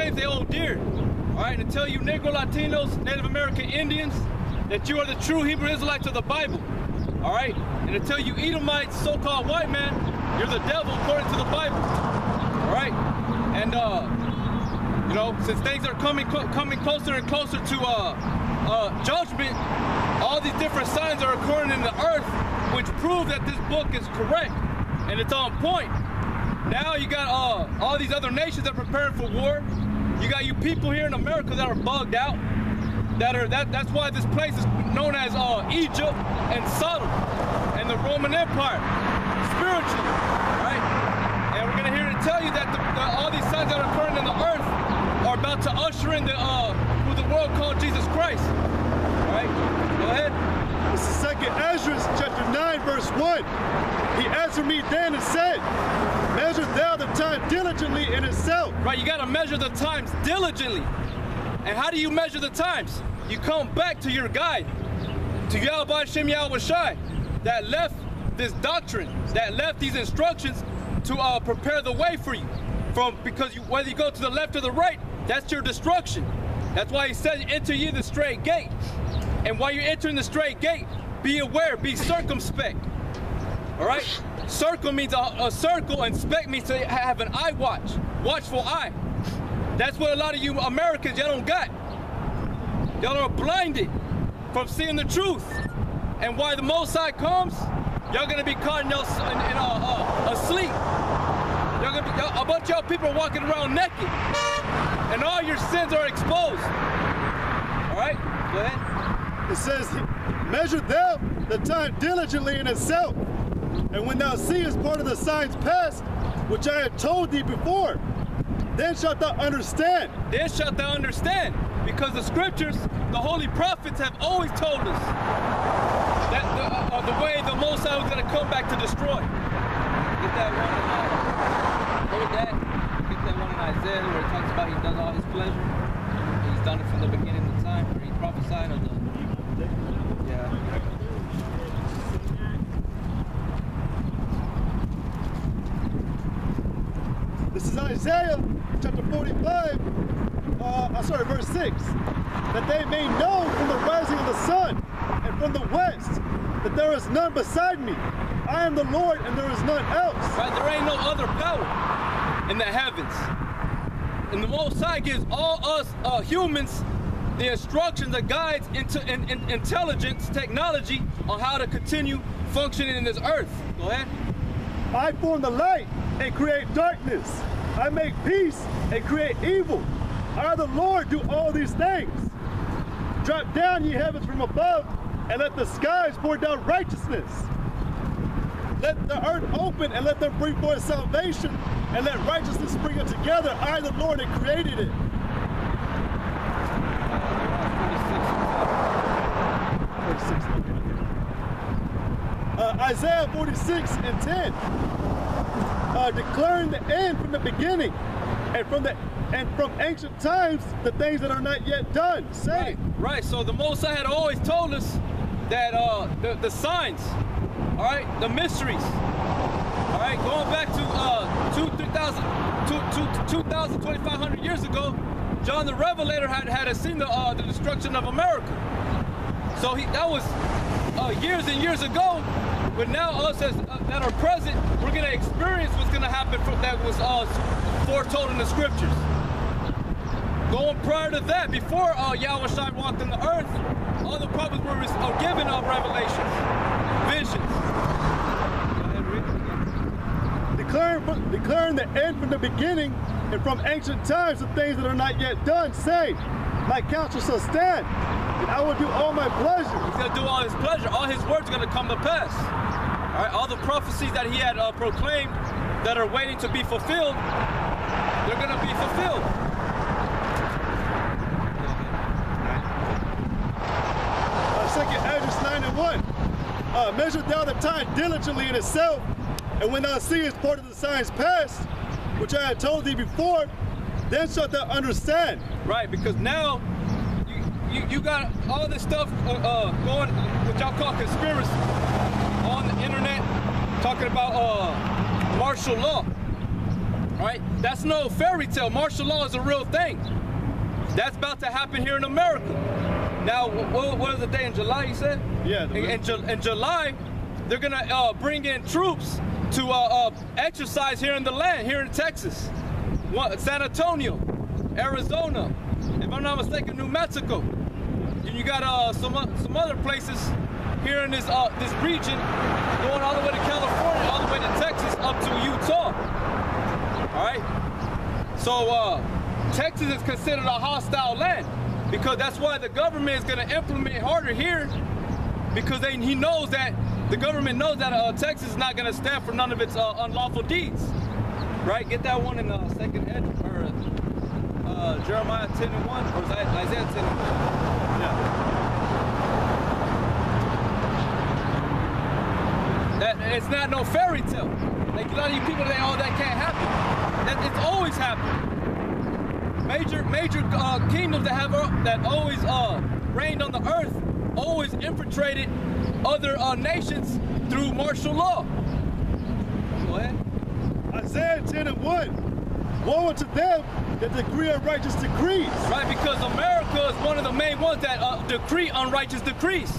slaves they hold dear. All right, and to tell you Negro, Latinos, Native American Indians that you are the true Hebrew Israelites of the Bible. All right, and to tell you Edomites, so-called white man, you're the devil according to the Bible. All right, and you know, since things are coming closer and closer to judgment, all these different signs are occurring in the earth, which prove that this book is correct and it's on point. Now you got all these other nations that are preparing for war. You got you people here in America that are bugged out. That's why this place is known as Egypt and Sodom and the Roman Empire, spiritually, right? And we're gonna hear to tell you that all these signs that are occurring in the earth are about to usher in who the world called Jesus Christ. All right, go ahead. This is 2nd Ezra, chapter 9, verse 1. He answered me then and said, measure thou the time diligently in itself. Right, you gotta measure the times diligently. And how do you measure the times? You come back to your guide, to Yahweh Shem Yahweh Shai, that left this doctrine, that left these instructions to prepare the way for you. Because whether you go to the left or the right, that's your destruction. That's why he said, enter ye the straight gate. And while you're entering the straight gate, be aware, be circumspect. All right? Circle means a circle, and spec means to have an eye watch, watchful eye. That's what a lot of you Americans, y'all don't got. Y'all are blinded from seeing the truth. And why the Most High comes, y'all gonna be caught asleep. A bunch of y'all people are walking around naked, and all your sins are exposed. All right, go ahead. It says, measure thou the time diligently in itself, and when thou seest part of the signs past, which I had told thee before, then shalt thou understand. Then shalt thou understand, because the scriptures, the holy prophets have always told us that the way the Most High was going to come back to destroy. Get that one, hold that. Get that one in Isaiah where it talks about he does all his pleasure. He's done it from the beginning of time, where he prophesied of the, yeah. This is Isaiah chapter 45, verse 6. That they may know from the rising of the sun and from the west that there is none beside me. I am the Lord and there is none else. Right, there ain't no other power in the heavens. And the Most High gives all us humans the instructions, the guides into intelligence, technology on how to continue functioning in this earth. Go ahead. I form the light and create darkness. I make peace and create evil. I, the Lord, do all these things. Drop down, ye heavens from above, and let the skies pour down righteousness. Let the earth open and let them bring forth salvation, and let righteousness spring up together. I, the Lord, have created it. Isaiah 46 and 10. Declaring the end from the beginning, and from ancient times the things that are not yet done. Say. Right. So the Most High had always told us that the signs, all right, the mysteries, all right, going back to 2,500 years ago, John the Revelator had seen the destruction of America. So that was years and years ago. But now us that are present, we're going to experience what's going to happen that was foretold in the scriptures. Going prior to that, before Yahweh Shai walked on the earth, all the prophets were given revelations, visions. Go ahead, read. Declaring the end from the beginning, and from ancient times the things that are not yet done, say, my counsel shall stand, and I will do all my pleasure. He's going to do all his pleasure. All his words are going to come to pass. All right, all the prophecies that he had proclaimed that are waiting to be fulfilled, they're going to be fulfilled. 2nd Ezra 9 and 1. Measure thou the time diligently in itself, and when thou seest part of the signs past, which I had told thee before, then shalt thou understand. Right, because now you got all this stuff going, what y'all call conspiracy, on the internet, talking about martial law. Right? That's no fairy tale. Martial law is a real thing. That's about to happen here in America. Now, what was the day in July, you said? Yeah. In July, they're going to bring in troops to exercise here in the land, here in Texas, San Antonio, Arizona, if I'm not mistaken, New Mexico. You got some other places here in this region, going all the way to California, all the way to Texas, up to Utah. All right. So Texas is considered a hostile land because that's why the government is going to implement harder here, because he knows that the government knows that Texas is not going to stand for none of its unlawful deeds. Right? Get that one in the second head, or Jeremiah 10:1, or Isaiah 10:1. Yeah. It's not no fairy tale. Like a lot of you people say, oh, that can't happen. It's always happened. Major kingdoms that always reigned on the earth always infiltrated other nations through martial law. Go ahead. Isaiah 10:1. Woe unto them that decree unrighteous decrees. Right, because America is one of the main ones that decree unrighteous decrees.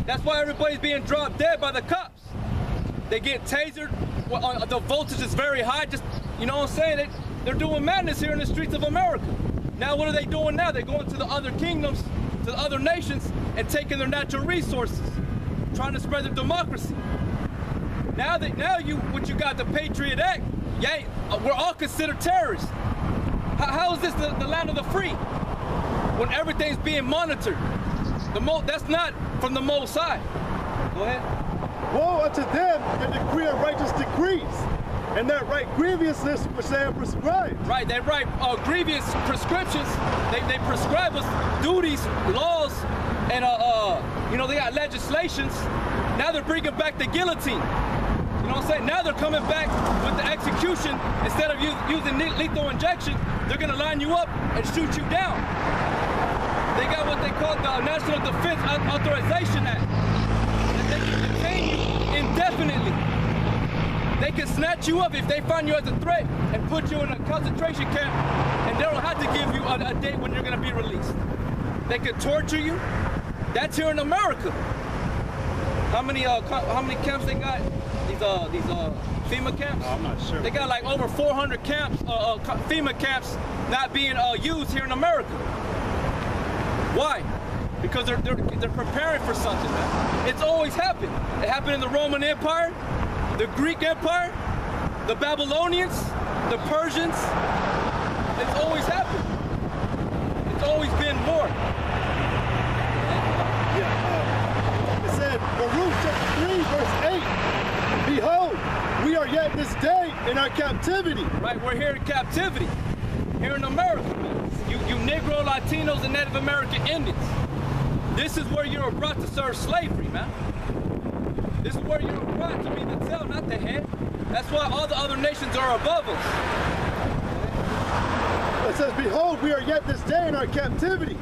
That's why everybody's being dropped dead by the cops. They get tasered. The voltage is very high. Just, you know what I'm saying? They're doing madness here in the streets of America. Now, what are they doing now? They're going to the other kingdoms, to the other nations, and taking their natural resources, trying to spread their democracy. Now you got the Patriot Act. Yeah, we're all considered terrorists. How is this the land of the free when everything's being monitored? That's not from the Most High. Go ahead. Woe unto them that decree unrighteous decrees, and that write grievousness which they have prescribed. Right, they write grievous prescriptions. They prescribe us duties, laws, and they got legislations. Now they're bringing back the guillotine. You know what I'm saying? Now they're coming back with the execution. Instead of using lethal injection, they're gonna line you up and shoot you down. They got what they call the National Defense Authorization Act. They can detain you indefinitely. They can snatch you up if they find you as a threat and put you in a concentration camp, and they don't have to give you a date when you're gonna be released. They can torture you. That's here in America. How many camps they got? These FEMA camps? I'm not sure. They got like over 400 camps, FEMA camps not being used here in America. Why? Because they're preparing for something, man. It's always happened. It happened in the Roman Empire, the Greek Empire, the Babylonians, the Persians. It's always happened. It's always been war. It said, Baruch chapter 3, verse 8, Behold, we are yet this day in our captivity. Right, we're here in captivity, here in America, man. You Negro, Latinos, and Native American Indians. This is where you're brought to serve slavery, man. This is where you're brought to be the tail, not the head. That's why all the other nations are above us. It says, Behold, we are yet this day in our captivity,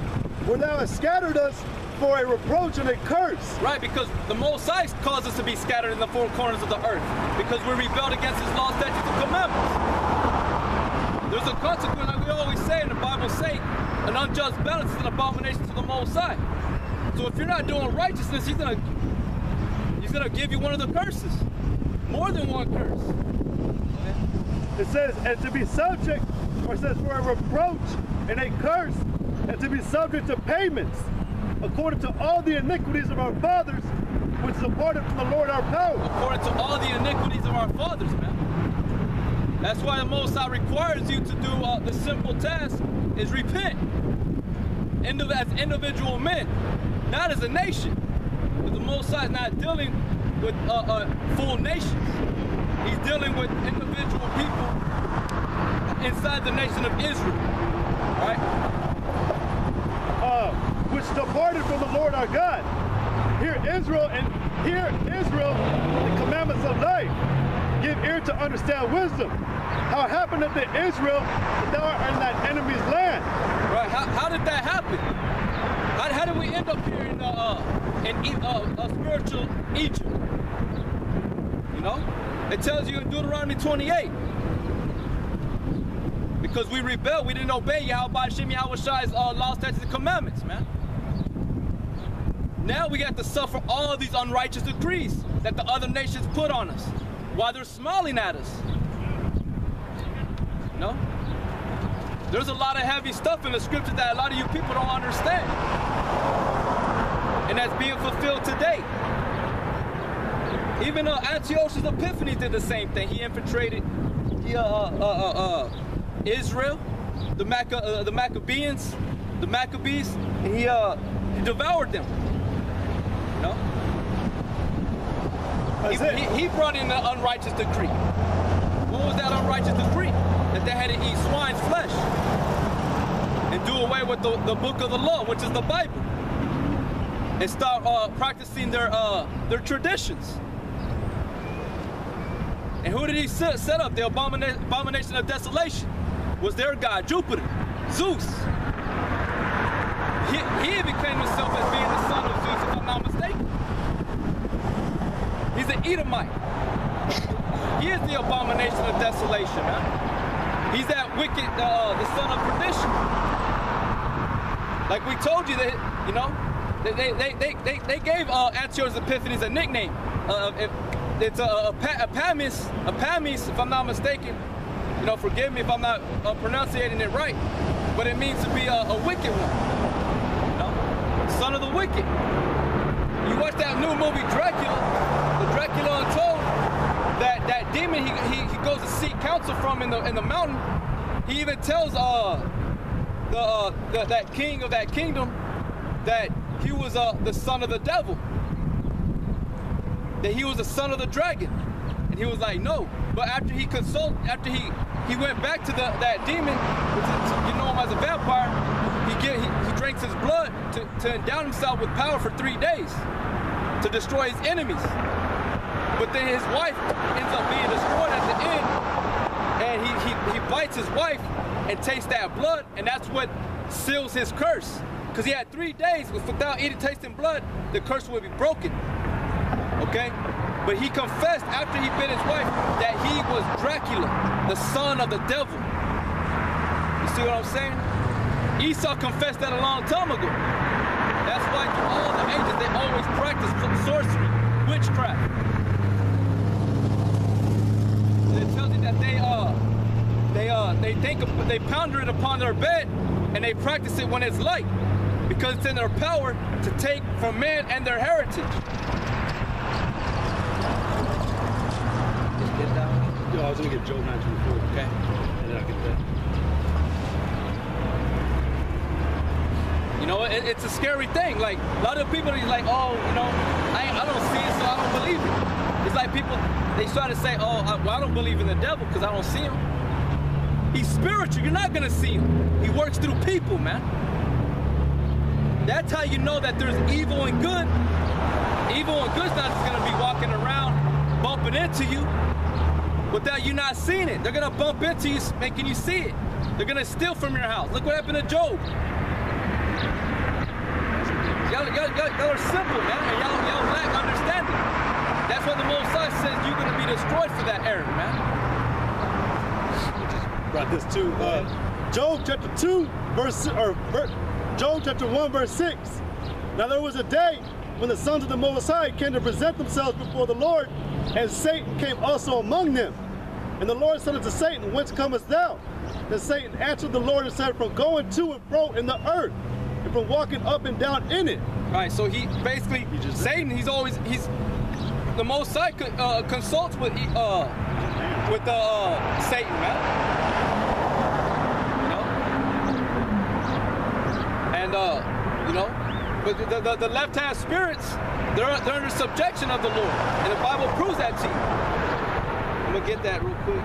where thou hast scattered us for a reproach and a curse. Right, because the Most High caused us to be scattered in the four corners of the earth, because we rebelled against His law, statutes, and commandments. There's a consequence, like we always say in the Bible, say, an unjust balance is an abomination to the Most High. So if you're not doing righteousness, He's gonna give you one of the curses, more than one curse. It says, and to be subject, or it says for a reproach and a curse, and to be subject to payments, according to all the iniquities of our fathers, which departed from the Lord our power. According to all the iniquities of our fathers, man. That's why the Most High requires you to do the simple task, is repent. As individual men, not as a nation. Because the Most High is not dealing with full nations. He's dealing with individual people inside the nation of Israel. Right? Which departed from the Lord our God. Hear Israel, the commandments of life. Give ear to understand wisdom. How happened it that Israel, that thou art in that enemy's land? Right. How did that happen? How did we end up here in spiritual Egypt? You know, it tells you in Deuteronomy 28. Because we rebelled, we didn't obey Yahweh Shem Yahweh Shai's laws, statutes, and commandments, man. Now we got to suffer all these unrighteous decrees that the other nations put on us while they're smiling at us. No? There's a lot of heavy stuff in the scripture that a lot of you people don't understand. And that's being fulfilled today. Even Antiochus Epiphanes did the same thing. He infiltrated Israel, the Maccabees, and he devoured them. You know? He brought in the unrighteous decree. What was that unrighteous decree? That they had to eat swine's flesh and do away with the book of the law, which is the Bible, and start practicing their traditions. And who did he set up? The abomination of desolation was their god, Jupiter, Zeus. He even claimed himself as being the son of Zeus, if I'm not mistaken. He's an Edomite. He is the abomination of desolation, man. He's that wicked, the son of perdition. Like we told you, that you know, they gave Antiochus Epiphanes a nickname. It's a Pamis, if I'm not mistaken. You know, forgive me if I'm not pronouncing it right, but it means to be a wicked one. You know, son of the wicked. You watch that new movie Dracula, the Dracula Untold. That demon he goes to seek counsel from in the mountain. He even tells that king of that kingdom that he was the son of the devil, that he was the son of the dragon, and he was like, no. But after he went back to that demon, which is, you know him as a vampire, he drinks his blood to endow himself with power for 3 days to destroy his enemies. But then his wife ends up being destroyed at the end, and he bites his wife and tastes that blood, and that's what seals his curse. Because he had 3 days without eating, tasting blood, the curse would be broken. Okay? But he confessed after he bit his wife that he was Dracula, the son of the devil. You see what I'm saying? Esau confessed that a long time ago. That's why through all the ages they always practice sorcery, witchcraft. It tells you that they ponder it upon their bed and they practice it when it's light, because it's in their power to take from man and their heritage. Yo, I was gonna get Job 924. Okay. And then I'll get that. You know, it's a scary thing. Like, a lot of people are like, oh, you know, I don't see it, so I don't believe it. It's like people, they try to say, oh, I don't believe in the devil because I don't see him. He's spiritual. You're not going to see him. He works through people, man. That's how you know that there's evil and good. Evil and good's not just going to be walking around bumping into you without you not seeing it. They're going to bump into you, making you see it. They're going to steal from your house. Look what happened to Job. Y'all are simple, man, and y'all lack understanding. That's why the Most High says you're going to be destroyed for that error, man. Brought this too. Job chapter 2, Job chapter 1, verse 6. Now there was a day when the sons of the Most High came to present themselves before the Lord, and Satan came also among them. And the Lord said unto Satan, whence comest thou? Then Satan answered the Lord and said, from going to and fro in the earth, and from walking up and down in it. All right, so he basically, Satan, he's the Most High consults with Satan, man. You know? And, you know, but the left-hand spirits, they're under subjection of the Lord. And the Bible proves that to you. I'm going to get that real quick.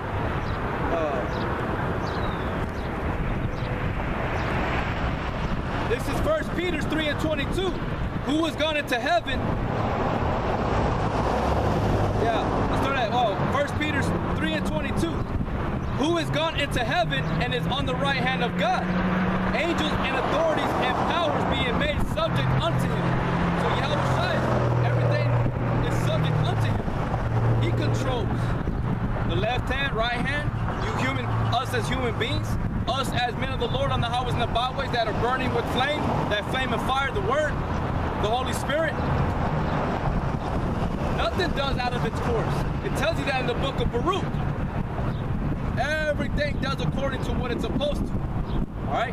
This is 1 Peter 3:22. Who has gone into heaven? Yeah, let's start at 1 Peter 3:22. Who has gone into heaven and is on the right hand of God? Angels and authorities and powers being made subject unto him. So Yahweh Shai, everything is subject unto him. He controls the left hand, right hand, us as human beings. us as men of the Lord on the highways and the byways that are burning with flame, that flame and fire, the Word, the Holy Spirit, nothing does out of its course. It tells you that in the book of Baruch. Everything does according to what it's supposed to. All right?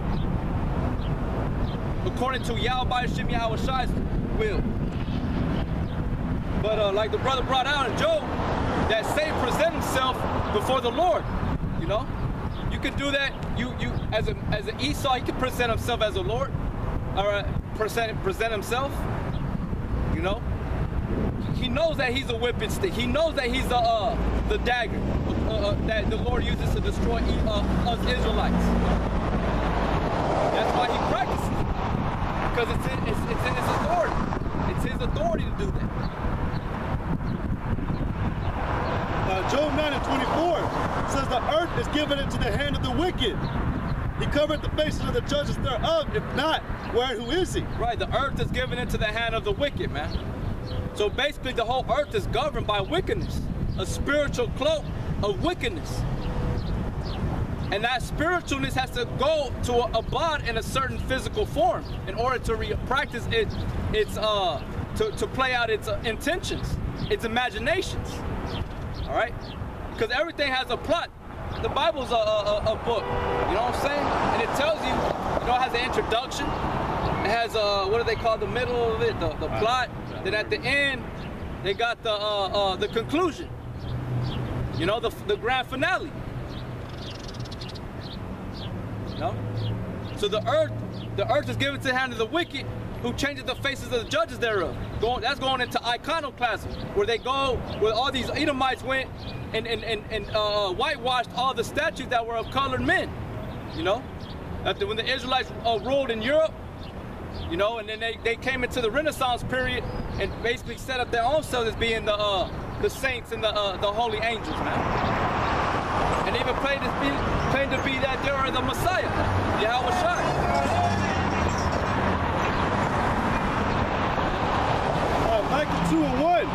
According to Yahweh Shem Yahweh Shai's will. But like the brother brought out in Job, that Satan present himself before the Lord. You know? You can do that. You as an Esau, he can present himself as a Lord. Or present himself. You know? He knows that he's a whipping stick. He knows that he's the dagger that the Lord uses to destroy us Israelites. That's why he practices, because it's in his authority. It's his authority to do that. Job 9:24 says the earth is given into the hand of the wicked. He covered the faces of the judges thereof. If not, where and who is he? Right, the earth is given into the hand of the wicked, man. So basically the whole earth is governed by wickedness, a spiritual cloak of wickedness. And that spiritualness has to go to a body in a certain physical form in order to practice to play out its intentions, its imaginations. All right? Because everything has a plot. The Bible's a book, you know what I'm saying? And it tells you, it has an introduction. It has what do they call the middle of it? The plot. Then at the end, they got the conclusion. You know, the grand finale. You know? So the earth is given to the hand of the wicked, who changes the faces of the judges thereof. That's going into iconoclasm, where all these Edomites went and whitewashed all the statues that were of colored men. You know, when the Israelites ruled in Europe, you know, and then they came into the Renaissance period and basically set up their own selves as being the saints and the holy angels, man. And even claimed to be that they are the Messiah, Yahweh Shai. Micah 2:1.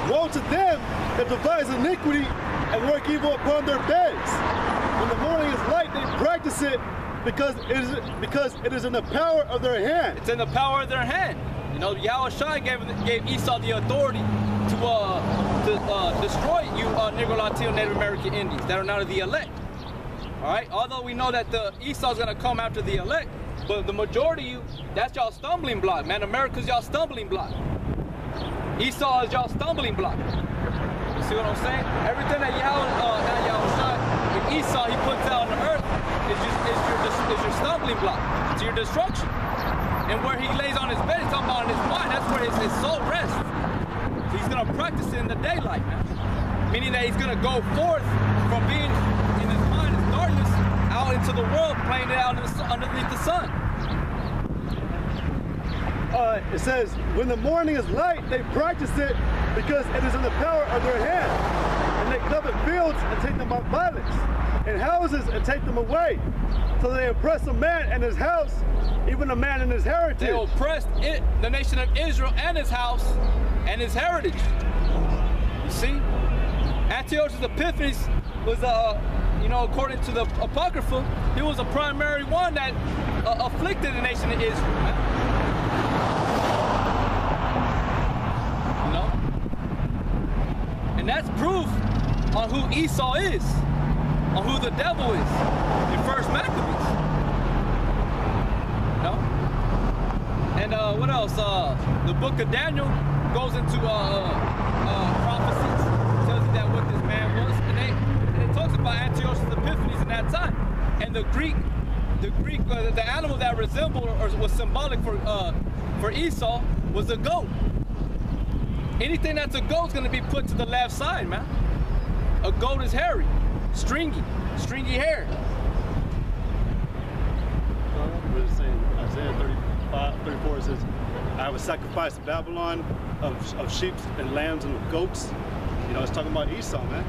Woe to them that devise iniquity and work evil upon their beds. When the morning is light, they practice it because it is in the power of their hand. It's in the power of their hand. You know, Yahweh Shai gave Esau the authority to destroy you Negro, Latino, Native American Indians that are not of the elect. All right. Although we know that Esau's gonna come after the elect, but the majority of you, that's y'all stumbling block, man. America's y'all stumbling block. Esau is y'all stumbling block. You see what I'm saying? Everything that Yahweh Shai and Esau he puts out on the earth is your stumbling block. It's your destruction. And where he lays on his bed, he's talking about in his mind. That's where his soul rests. So he's gonna practice it in the daylight, man. Meaning that he's gonna go forth from being in his mind, his darkness, out into the world, playing it out underneath the sun. It says, when the morning is light, they practice it because it is in the power of their hand. And they covet fields and take them by violence, and houses and take them away. So they oppress a man and his house, even a man and his heritage. They oppressed the nation of Israel and his house and his heritage. You see? Antiochus Epiphanes was, according to the Apocrypha, he was a primary one that afflicted the nation of Israel, man. And that's proof on who Esau is, on who the devil is in First Maccabees. You know? And what else? The book of Daniel goes into prophecies, tells you that what this man was, and it talks about Antiochus Epiphanes in that time. And the animal that resembled or was symbolic for Esau was a goat. Anything that's a goat is going to be put to the left side, man. A goat is hairy, stringy hair. What does it say in Isaiah 34, it says, I will sacrifice to Babylon of sheep and lambs and of goats. You know, it's talking about Esau, man.